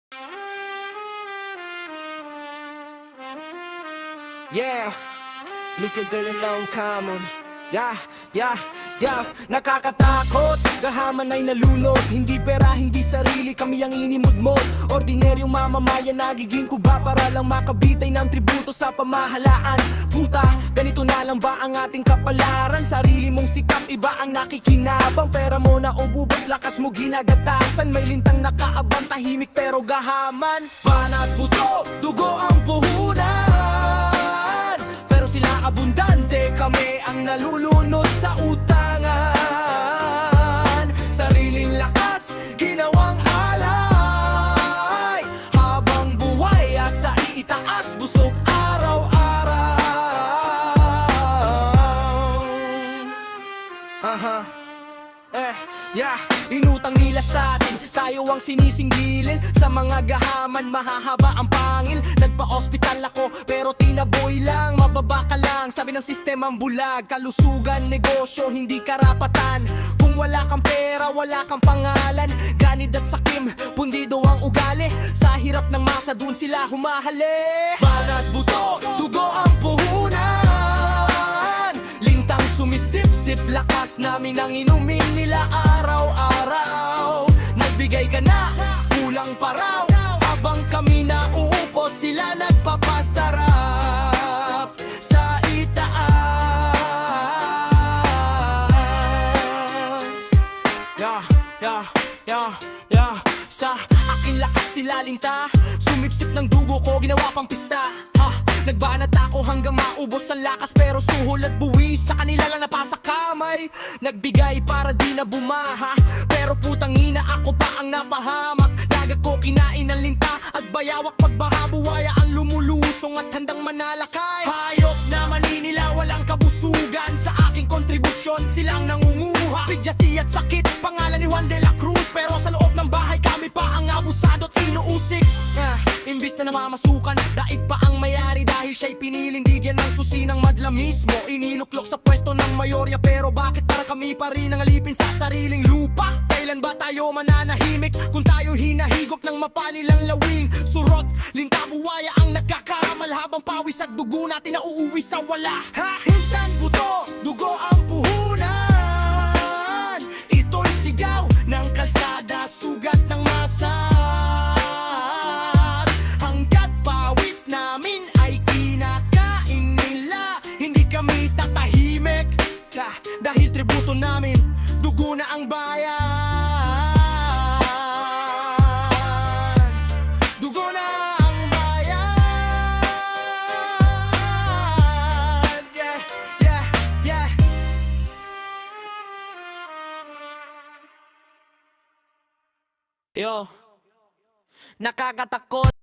Yeah, mikadali lang common. Yeah, nakakatakot. Gahaman ay nalunod. Hindi pera, hindi sarili, kami ang inimod-mod. Ordinaryong mamamayan, nagiging kuba para lang makabitay ng tributo sa pamahalaan. Puta, ganito na lang ba ang ating kapalaran? Sarili mong sikap, iba ang nakikinabang. Pera mo na ububos, lakas mo ginagatasan. May lintang nakaabang, tahimik pero gahaman. Banat buto, dugo ang puhunan. Pero sila abundante, kami ang nalulunod sa utangan. Sariling lakas, ginawang alay. Habang buhay, asa itaas, busog araw-araw. Inutang nila sa atin, tayo ang sinisinggilin. Sa mga gahaman, mahahaba ang pangil. Nagpa-ospital ako, pero tinaboy lang. Mababa ka lang, sabi ng sistemang bulag. Kalusugan, negosyo, hindi karapatan. Kung wala kang pera, wala kang pangalan. Ganid at sakim, pundido ang ugali. Sa hirap ng masa, dun sila humahali. Barat buto, dugo ang puhunan. Lintang sumisip-sip, lakas namin ang inumin nila araw-araw. Nagbigay ka na, kulang pa raw. Habang kami nauupos, sila nagpapasarap sa itaas. Sa aking lakas sila linta, sumipsip ng dugo ko, ginawa pang pista. Nagbanat ako hanggang maubos ang lakas, pero suhol at buwis sa kanila lang napasa kamay. Nagbigay para di na bumaha, pero putang ina ako pa ang napahamak. Lagag ko kinain ng linta at bayawak, pagbaha buwaya ang lumulusong at handang manalakay. Hayop na maninila, walang kabusugan. Sa aking kontribusyon, silang nangunguha. Pidyati at sakit, pangalan ni Juan de la Cruz, pero sa loob ng bahay kami pa ang abusado at inuusik. Imbis na namamasukan, daig pa ang mayari dahil siya'y piniling bigyan ng susi ng madla mismo. Iniluklok sa pwesto ng mayorya, pero bakit para kami pa rin ang alipin sa sariling lupa? Kailan ba tayo mananahimik kung tayo hinahigop ng mapanilang lawing? Surot, linta buwaya ang nagkakaramal, habang pawis at dugo natin na uuwi sa wala. Hintan buto, dugo ang puhunan. Ito'y sigaw ng kalsada, sugat ng masa. Hanggat pawis namin ay kinakain nila, hindi kami tatahimik. Dahil tributo namin, dugo na ang bayan. Dugo na ang bayan. Yeah. Yo, nakakatakot.